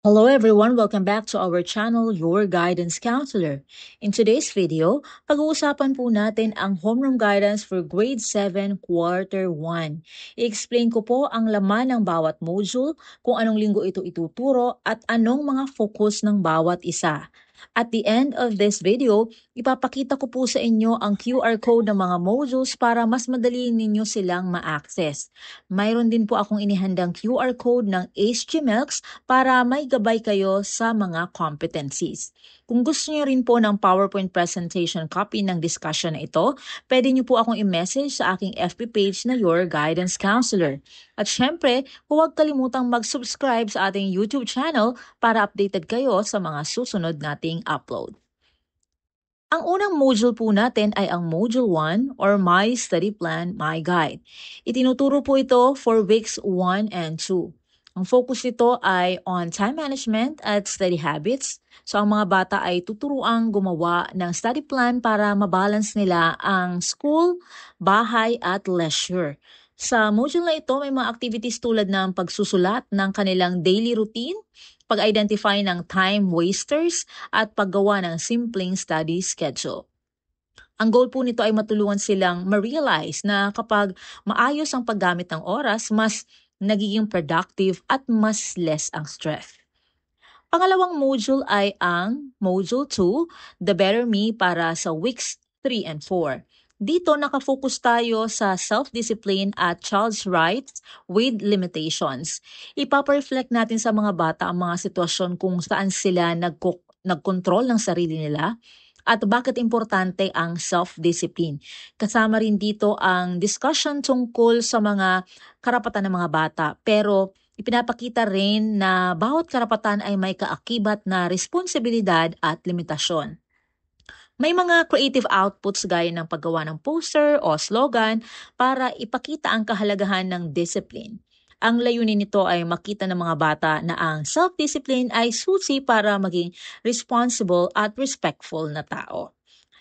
Hello everyone, welcome back to our channel, Your Guidance Counselor. In today's video, pag-uusapan po natin ang homeroom guidance for Grade 7, Quarter 1. I-explain ko po ang laman ng bawat module, kung anong linggo ito ituturo, at anong mga focus ng bawat isa. At the end of this video, ipapakita ko po sa inyo ang QR code ng mga modules para mas madali ninyo silang ma-access. Mayroon din po akong inihandang QR code ng HGMELX para may gabay kayo sa mga competencies. Kung gusto niyo rin po ng PowerPoint presentation copy ng discussion na ito, pwede niyo po akong i-message sa aking FB page na Your Guidance Counselor. At syempre, huwag kalimutang mag-subscribe sa ating YouTube channel para updated kayo sa mga susunod nating upload. Ang unang module po natin ay ang Module 1 or My Study Plan, My Guide. Itinuturo po ito for weeks 1 and 2. Ang focus nito ay on time management at study habits. So ang mga bata ay tuturuang gumawa ng study plan para mabalance nila ang school, bahay at leisure. Sa module na ito, may mga activities tulad ng pagsusulat ng kanilang daily routine, pag-identify ng time wasters, at paggawa ng simpleng study schedule. Ang goal po nito ay matulungan silang ma-realize na kapag maayos ang paggamit ng oras, mas nagiging productive at mas less ang stress. Pangalawang module ay ang Module 2, The Better Me para sa weeks 3 and 4. Dito nakafocus tayo sa self-discipline at child's rights with limitations. Ipapa-reflect natin sa mga bata ang mga sitwasyon kung saan sila nagkontrol ng sarili nila at bakit importante ang self-discipline. Kasama rin dito ang discussion tungkol sa mga karapatan ng mga bata, pero ipinapakita rin na bawat karapatan ay may kaakibat na responsibilidad at limitasyon. May mga creative outputs gaya ng paggawa ng poster o slogan para ipakita ang kahalagahan ng discipline. Ang layunin nito ay makita ng mga bata na ang self-discipline ay susi para maging responsible at respectful na tao.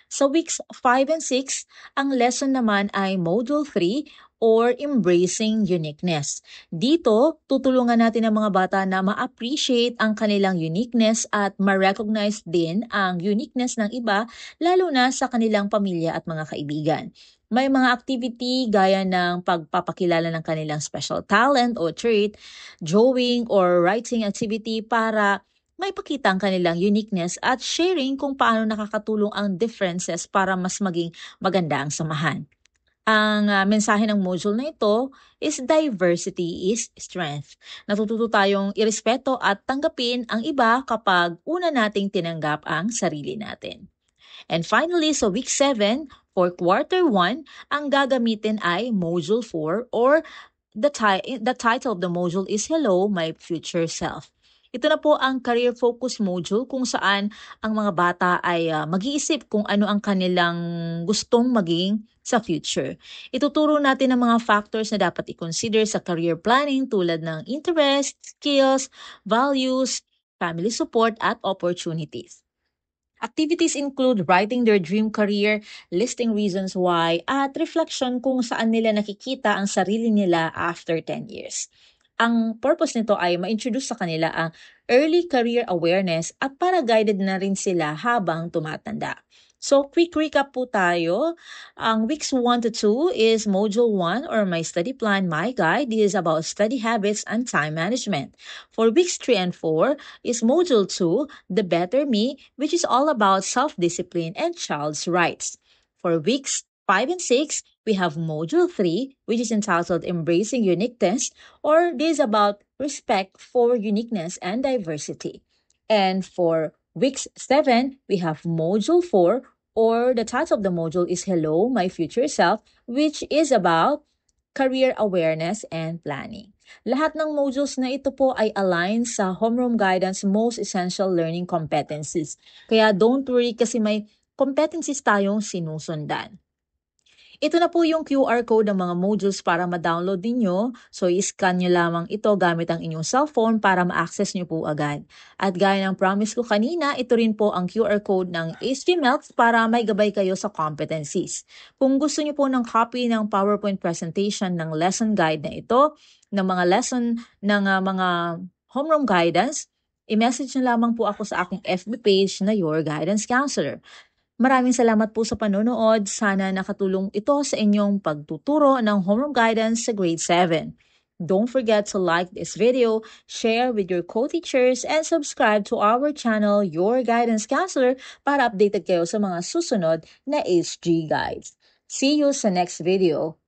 Sa weeks 5 and 6, ang lesson naman ay Module 3 or Embracing Uniqueness. Dito, tutulungan natin ang mga bata na ma-appreciate ang kanilang uniqueness at ma-recognize din ang uniqueness ng iba, lalo na sa kanilang pamilya at mga kaibigan. May mga activity gaya ng pagpapakilala ng kanilang special talent o trait, drawing or writing activity para may pakita ang kanilang uniqueness at sharing kung paano nakakatulong ang differences para mas maging maganda ang samahan. Ang mensahe ng module na ito is diversity is strength. Natututo tayong irespeto at tanggapin ang iba kapag una nating tinanggap ang sarili natin. And finally, sa week 7, for quarter 1, ang gagamitin ay Module 4 or the title of the module is Hello, My Future Self. Ito na po ang career focus module kung saan ang mga bata ay mag-iisip kung ano ang kanilang gustong maging sa future. Ituturo natin ang mga factors na dapat i-consider sa career planning tulad ng interest, skills, values, family support, at opportunities. Activities include writing their dream career, listing reasons why, at reflection kung saan nila nakikita ang sarili nila after 10 years. Ang purpose nito ay ma-introduce sa kanila ang early career awareness at para guided na rin sila habang tumatanda. So, quick recap po tayo. Ang weeks 1 to 2 is Module 1 or My Study Plan, My Guide. This is about study habits and time management. For weeks 3 and 4 is Module 2, The Better Me, which is all about self-discipline and child's rights. For weeks 5 and 6, we have Module 3, which is entitled Embracing Uniqueness, or this is about respect for uniqueness and diversity. And for weeks 7, we have Module 4, or the title of the module is Hello, My Future Self, which is about career awareness and planning. Lahat ng modules na ito po ay aligned sa Homeroom Guidance most essential learning competencies. Kaya don't worry kasi may competencies tayong sinusundan. Ito na po yung QR code ng mga modules para ma-download ninyo. So, i-scan nyo lamang ito gamit ang inyong cellphone para ma-access nyo po agad. At gaya ng promise ko kanina, ito rin po ang QR code ng HGMELX para may gabay kayo sa competencies. Kung gusto nyo po ng copy ng PowerPoint presentation ng lesson guide na ito, ng mga lesson ng mga homeroom guidance, I-message na lamang po ako sa aking FB page na Your Guidance Counselor. Maraming salamat po sa panonood. Sana nakatulong ito sa inyong pagtuturo ng homeroom guidance sa grade 7. Don't forget to like this video, share with your co-teachers, and subscribe to our channel, Your Guidance Counselor, para updated kayo sa mga susunod na HG guides. See you sa next video.